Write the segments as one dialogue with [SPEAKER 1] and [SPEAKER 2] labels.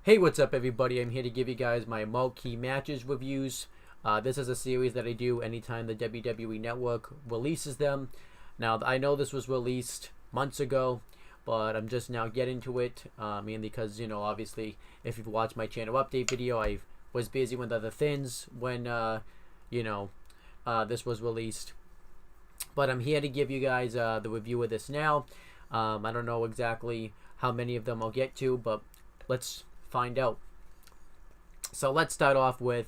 [SPEAKER 1] Hey, what's up, everybody? I'm here to give you guys my Marquee matches reviews. This is a series that I do anytime the WWE Network releases them. Now, I know this was released months ago, but I'm just now getting to it, mainly because, obviously, if you've watched my channel update video, I was busy with other things when, this was released. But I'm here to give you guys the review of this now. I don't know exactly how many of them I'll get to, but let's find out. So let's start off with,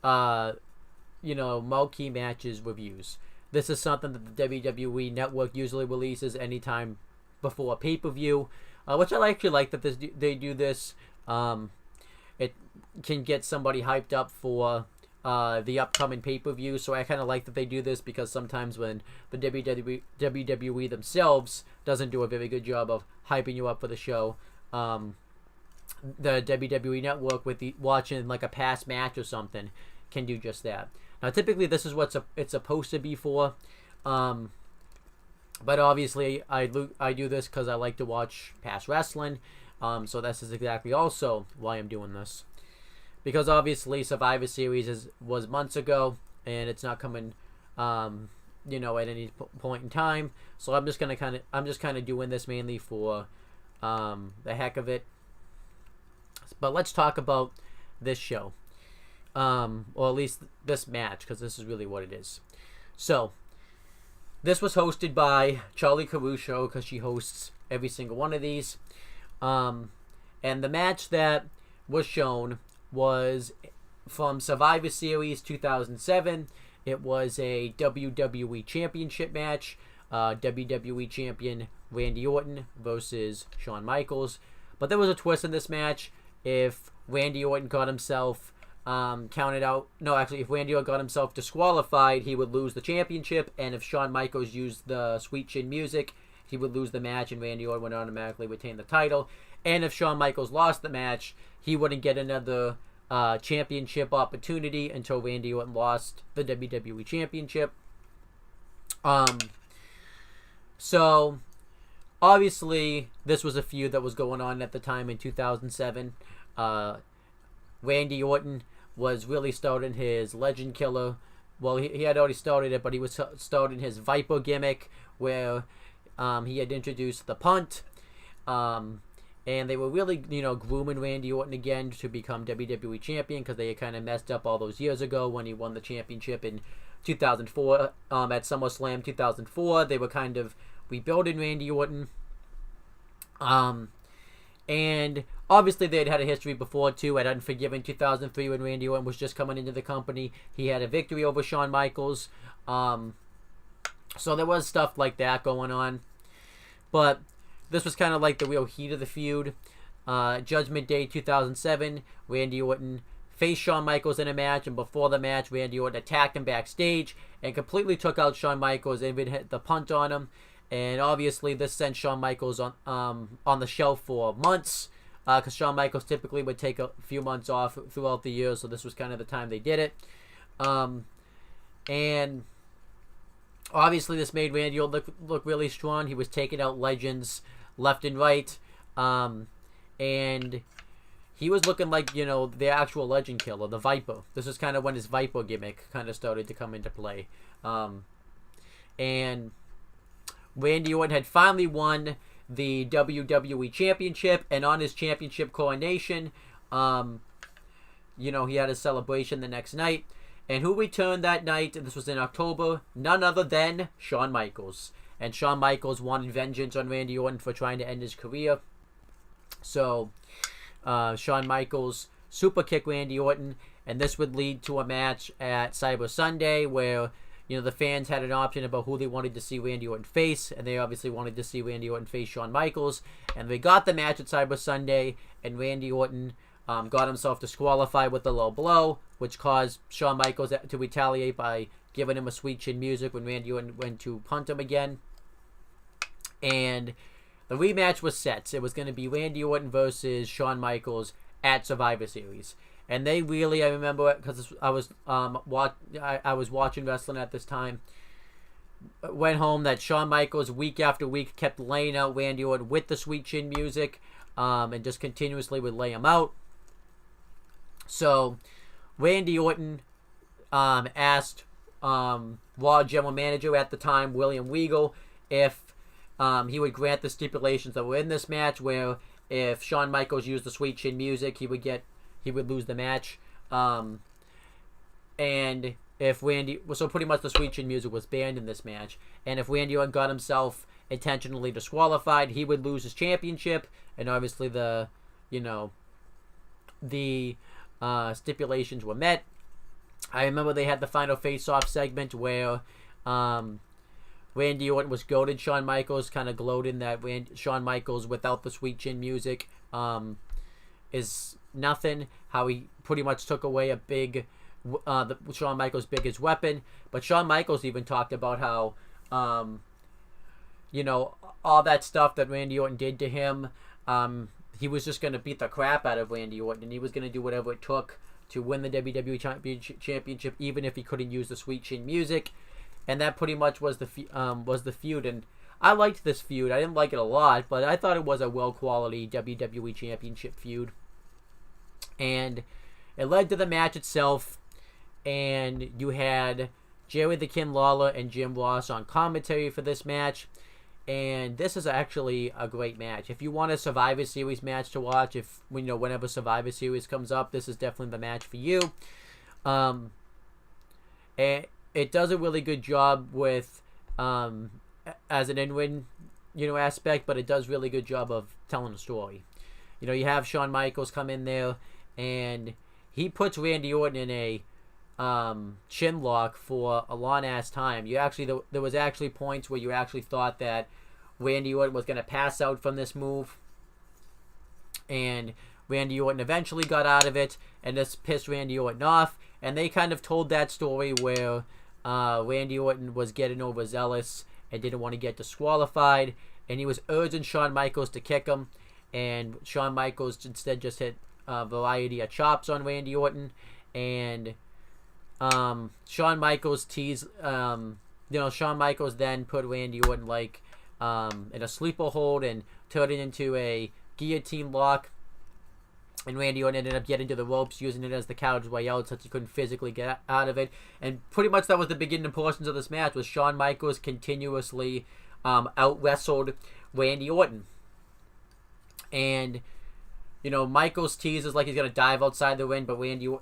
[SPEAKER 1] marquee matches reviews. This is something that the WWE Network usually releases anytime before a pay-per-view, which I actually like that they do this. It can get somebody hyped up for the upcoming pay-per-view, so I kind of like that they do this because sometimes when the WWE themselves doesn't do a very good job of hyping you up for the show, the WWE Network with watching like a past match or something can do just that. Now, typically this is what it's supposed to be for, but obviously I do this because I like to watch past wrestling. So this is exactly also why I'm doing this, because obviously Survivor Series was months ago and it's not coming, at any point in time. So I'm just kind of doing this mainly for the heck of it. But let's talk about this show, or at least this match, because this is really what it is. So, this was hosted by Charlie Caruso, because she hosts every single one of these. And the match that was shown was from Survivor Series 2007. It was a WWE Championship match. WWE Champion Randy Orton versus Shawn Michaels. But there was a twist in this match. If Randy Orton got himself if Randy Orton got himself disqualified, he would lose the championship, and if Shawn Michaels used the Sweet Chin Music, he would lose the match, and Randy Orton would automatically retain the title. And if Shawn Michaels lost the match, he wouldn't get another championship opportunity until Randy Orton lost the WWE Championship. So obviously, this was a feud that was going on at the time in 2007. Randy Orton was really starting his Legend Killer. Well, he had already started it, but he was starting his Viper gimmick, where he had introduced the punt. And they were really, grooming Randy Orton again to become WWE Champion, because they had kind of messed up all those years ago when he won the championship in 2004. At SummerSlam 2004, they were kind of rebuilding Randy Orton. And obviously they had a history before too. At Unforgiven 2003, when Randy Orton was just coming into the company, he had a victory over Shawn Michaels. So there was stuff like that going on. But this was kind of like the real heat of the feud. Judgment Day 2007, Randy Orton faced Shawn Michaels in a match, and before the match, Randy Orton attacked him backstage and completely took out Shawn Michaels and even hit the punt on him. And obviously, this sent Shawn Michaels on the shelf for months, because Shawn Michaels typically would take a few months off throughout the year, so this was kind of the time they did it. And obviously, this made Randy Orton look really strong. He was taking out legends left and right, and he was looking like, the actual Legend Killer, the Viper. This is kind of when his Viper gimmick kind of started to come into play. And Randy Orton had finally won the WWE Championship, and on his championship coronation, he had a celebration the next night. And who returned that night, and this was in October, none other than Shawn Michaels. And Shawn Michaels wanted vengeance on Randy Orton for trying to end his career. So, Shawn Michaels super kicked Randy Orton, and this would lead to a match at Cyber Sunday where the fans had an option about who they wanted to see Randy Orton face, and they obviously wanted to see Randy Orton face Shawn Michaels. And they got the match at Cyber Sunday, and Randy Orton got himself disqualified with a low blow, which caused Shawn Michaels to retaliate by giving him a Sweet Chin Music when Randy Orton went to punt him again. And the rematch was set. It was going to be Randy Orton versus Shawn Michaels at Survivor Series. And they really, I remember it because I was watching wrestling at this time. Went home that Shawn Michaels week after week kept laying out Randy Orton with the Sweet Chin Music, and just continuously would lay him out. So Randy Orton asked Raw General Manager at the time, William Regal, if he would grant the stipulations that were in this match, where if Shawn Michaels used the Sweet Chin Music, he would lose the match. And if so pretty much the Sweet Chin Music was banned in this match. And if Randy Orton got himself intentionally disqualified, he would lose his championship. And obviously the stipulations were met. I remember they had the final face-off segment where Randy Orton was goaded Shawn Michaels, kind of gloating that Shawn Michaels without the Sweet Chin Music is nothing. How he pretty much took away a big, Shawn Michaels' biggest weapon. But Shawn Michaels even talked about how, all that stuff that Randy Orton did to him, he was just going to beat the crap out of Randy Orton, and he was going to do whatever it took to win the WWE Championship, even if he couldn't use the Sweet Chin Music. And that pretty much was the feud. And I liked this feud. I didn't like it a lot, but I thought it was a well-quality WWE Championship feud. And it led to the match itself. And you had Jerry the King Lawler and Jim Ross on commentary for this match. And this is actually a great match. If you want a Survivor Series match to watch, whenever Survivor Series comes up, this is definitely the match for you. And it does a really good job with as an in-ring, aspect, but it does really good job of telling a story. You have Shawn Michaels come in there, and he puts Randy Orton in a chin lock for a long ass time. There was actually points where you actually thought that Randy Orton was going to pass out from this move, and Randy Orton eventually got out of it, and this pissed Randy Orton off. And they kind of told that story where Randy Orton was getting overzealous and didn't want to get disqualified, and he was urging Shawn Michaels to kick him, and Shawn Michaels instead just hit a variety of chops on Randy Orton. And Shawn Michaels Shawn Michaels then put Randy Orton in a sleeper hold and turned it into a guillotine lock. And Randy Orton ended up getting to the ropes, using it as the coward's way out, since he couldn't physically get out of it. And pretty much that was the beginning portions of this match, was Shawn Michaels continuously out-wrestled Randy Orton. And Michaels teases like he's gonna dive outside the ring,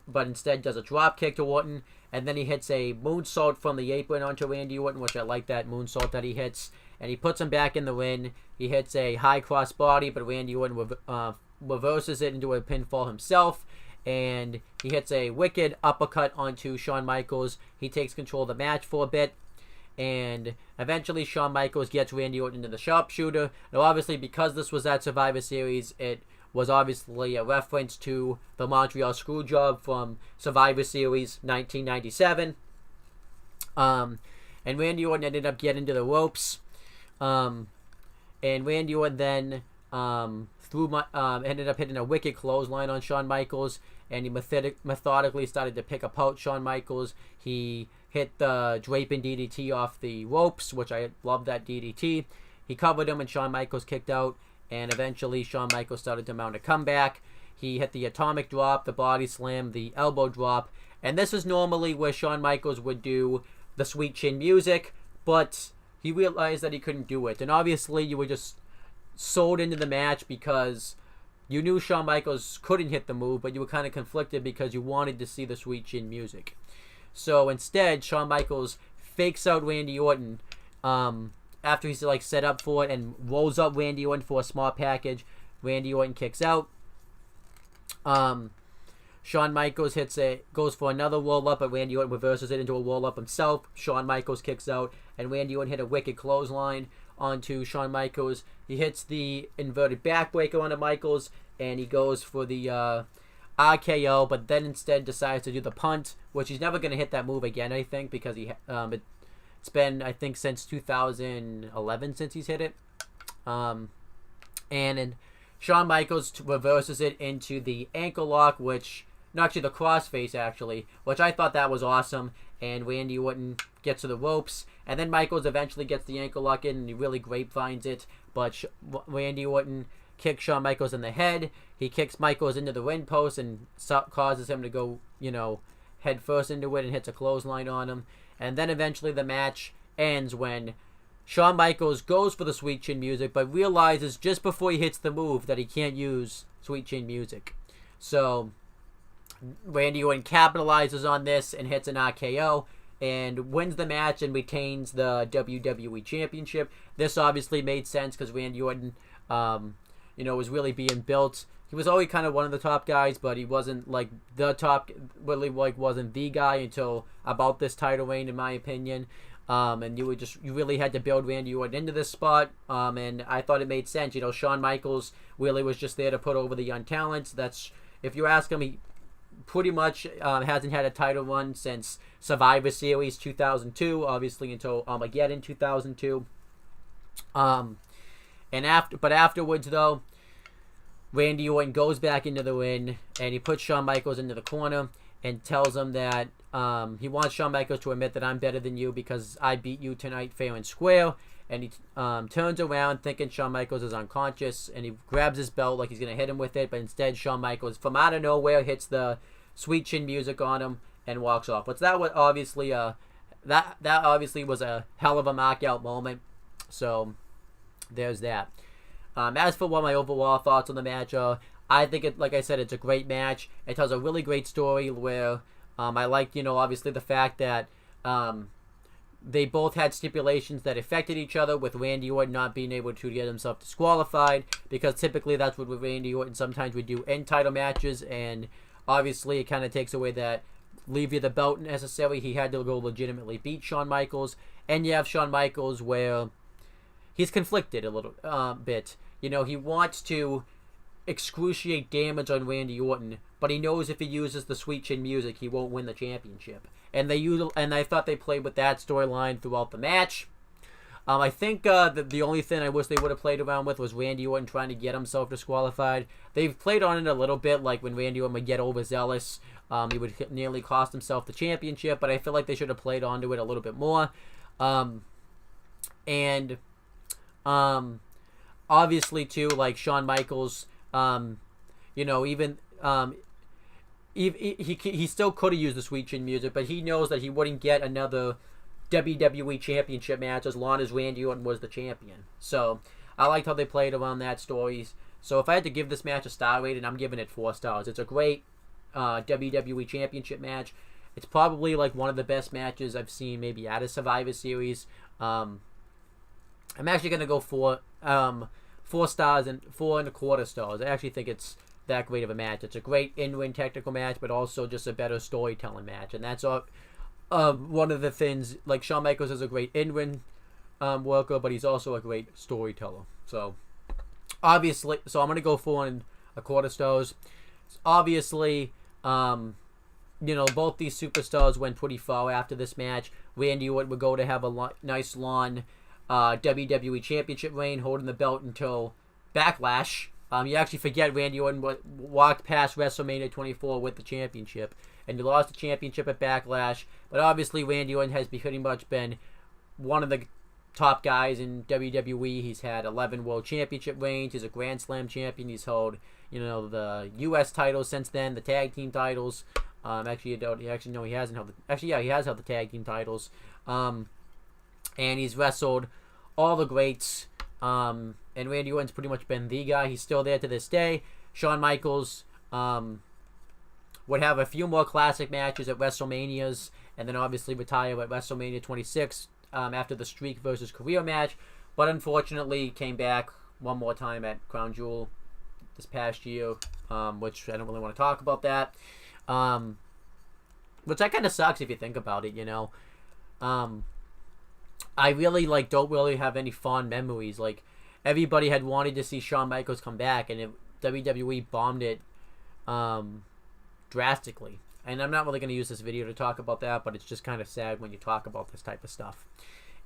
[SPEAKER 1] but instead does a drop kick to Orton, and then he hits a moonsault from the apron onto Randy Orton, which I like that moonsault that he hits, and he puts him back in the ring. He hits a high cross body, but Randy Orton reverses it into a pinfall himself, and he hits a wicked uppercut onto Shawn Michaels. He takes control of the match for a bit, and eventually Shawn Michaels gets Randy Orton into the sharpshooter. Now, obviously, because this was at Survivor Series, it was obviously a reference to the Montreal Screwjob from Survivor Series 1997. And Randy Orton ended up getting to the ropes. And Randy Orton then ended up hitting a wicked clothesline on Shawn Michaels, and he methodically started to pick apart Shawn Michaels. He hit the draping DDT off the ropes, which I love that DDT. He covered him, and Shawn Michaels kicked out. And eventually, Shawn Michaels started to mount a comeback. He hit the atomic drop, the body slam, the elbow drop. And this is normally where Shawn Michaels would do the Sweet Chin Music, but he realized that he couldn't do it. And obviously, you were just sold into the match because you knew Shawn Michaels couldn't hit the move, but you were kind of conflicted because you wanted to see the Sweet Chin Music. So instead, Shawn Michaels fakes out Randy Orton after he's set up for it, and rolls up Randy Orton for a small package. Randy Orton kicks out. Shawn Michaels goes for another roll up, but Randy Orton reverses it into a roll up himself. Shawn Michaels kicks out, and Randy Orton hit a wicked clothesline onto Shawn Michaels. He hits the inverted backbreaker onto Michaels, and he goes for the RKO, but then instead decides to do the punt, which he's never going to hit that move again, I think, because it's been, I think, since 2011 since he's hit it. And Shawn Michaels reverses it into the ankle lock, the crossface, actually, which I thought that was awesome. And Randy Orton gets to the ropes, and then Michaels eventually gets the ankle lock in, and he really grapevines it. But Randy Orton kick Shawn Michaels in the head. He kicks Michaels into the ring post and causes him to go, head first into it and hits a clothesline on him. And then eventually the match ends when Shawn Michaels goes for the Sweet Chin Music, but realizes just before he hits the move that he can't use Sweet Chin Music. So Randy Orton capitalizes on this and hits an RKO and wins the match and retains the WWE Championship. This obviously made sense because Randy Orton, was really being built. He was always kind of one of the top guys, but he wasn't like the top, really wasn't the guy until about this title reign, in my opinion. And you really had to build Randy Orton into this spot. And I thought it made sense. Shawn Michaels really was just there to put over the young talents. That's, if you ask him, he pretty much hasn't had a title run since Survivor Series 2002, obviously until Armageddon 2002. But afterwards though, Randy Orton goes back into the ring and he puts Shawn Michaels into the corner and tells him that he wants Shawn Michaels to admit that I'm better than you because I beat you tonight fair and square. And he turns around thinking Shawn Michaels is unconscious, and he grabs his belt like he's going to hit him with it, but instead Shawn Michaels, from out of nowhere, hits the Sweet Chin Music on him and walks off. But that was obviously that obviously was a hell of a knockout moment. So there's that. As for what my overall thoughts on the match are, I think like I said, it's a great match. It tells a really great story where I like, obviously the fact that they both had stipulations that affected each other, with Randy Orton not being able to get himself disqualified, because typically that's what Randy Orton sometimes would do in title matches, and obviously it kind of takes away that leave you the belt necessary. He had to go legitimately beat Shawn Michaels, and you have Shawn Michaels where he's conflicted a little bit. He wants to excruciate damage on Randy Orton, but he knows if he uses the Sweet Chin Music, he won't win the championship. And I thought they played with that storyline throughout the match. I think the only thing I wish they would have played around with was Randy Orton trying to get himself disqualified. They've played on it a little bit, like when Randy Orton would get overzealous, he would nearly cost himself the championship, but I feel like they should have played onto it a little bit more. Obviously too, like Shawn Michaels, he still could have used the Sweet Chin Music, but he knows that he wouldn't get another WWE Championship match as long as Randy Orton was the champion. So I liked how they played around that story. So if I had to give this match a star rating, I'm giving it 4 stars. It's a great WWE Championship match. It's probably like one of the best matches I've seen maybe out of Survivor Series. I'm actually going to go 4 stars and 4.25 stars. I actually think it's that great of a match. It's a great in-ring technical match, but also just a better storytelling match. And that's one of the things, like Shawn Michaels is a great in-ring worker, but he's also a great storyteller. So obviously, I'm going to go 4.25 stars. Obviously, both these superstars went pretty far after this match. Randy Orton would go to have a nice long WWE Championship reign, holding the belt until Backlash. You actually forget Randy Orton walked past WrestleMania 24 with the championship, and he lost the championship at Backlash. But obviously, Randy Orton has pretty much been one of the top guys in WWE. He's had 11 World Championship reigns. He's a Grand Slam champion. He's held, the U.S. titles since then, the tag team titles. He hasn't held. He has held the tag team titles. And he's wrestled all the greats. And Randy Orton's pretty much been the guy. He's still there to this day. Shawn Michaels would have a few more classic matches at WrestleManias, and then obviously retire at WrestleMania 26 after the Streak versus Career match. But unfortunately, came back one more time at Crown Jewel this past year, which I don't really want to talk about that. Which that kind of sucks if you think about it, I really don't really have any fond memories. Like, everybody had wanted to see Shawn Michaels come back, and WWE bombed it drastically. And I'm not really going to use this video to talk about that, but it's just kind of sad when you talk about this type of stuff.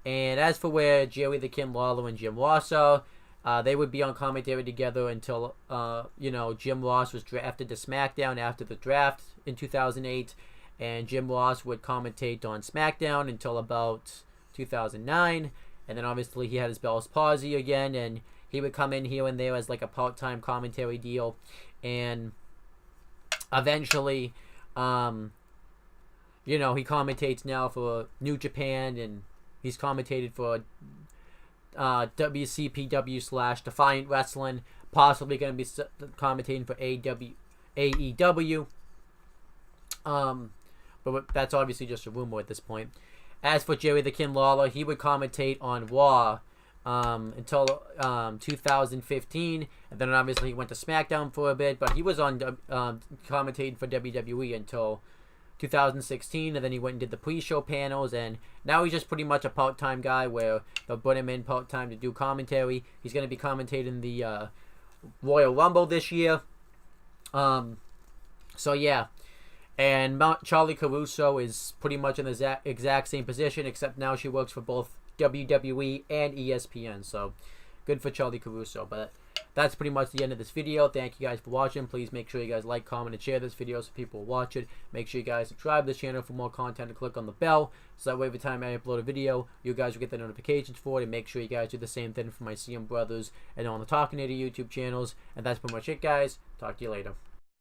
[SPEAKER 1] And as for where Jerry the King Lawler and Jim Ross are, they would be on commentary together until Jim Ross was drafted to SmackDown after the draft in 2008, and Jim Ross would commentate on SmackDown until about 2009, and then obviously he had his Bell's palsy again, and he would come in here and there as like a part-time commentary deal, and eventually, you know, he commentates now for New Japan, and he's commentated for WCPW / Defiant Wrestling, possibly going to be commentating for AEW. But that's obviously just a rumor at this point. As for Jerry the King Lawler, he would commentate on Raw until 2015, and then obviously he went to SmackDown for a bit, but he was on commentating for WWE until 2016, and then he went and did the pre-show panels, and now he's just pretty much a part-time guy where they'll put him in part-time to do commentary. He's going to be commentating the Royal Rumble this year. So yeah. And Charlie Caruso is pretty much in the exact same position, except now she works for both WWE and ESPN. So, good for Charlie Caruso. But that's pretty much the end of this video. Thank you guys for watching. Please make sure you guys like, comment, and share this video so people will watch it. Make sure you guys subscribe to the channel for more content and click on the bell, so that way every time I upload a video, you guys will get the notifications for it. And make sure you guys do the same thing for my CM Brothers and on the Talking Lady YouTube channels. And that's pretty much it, guys. Talk to you later.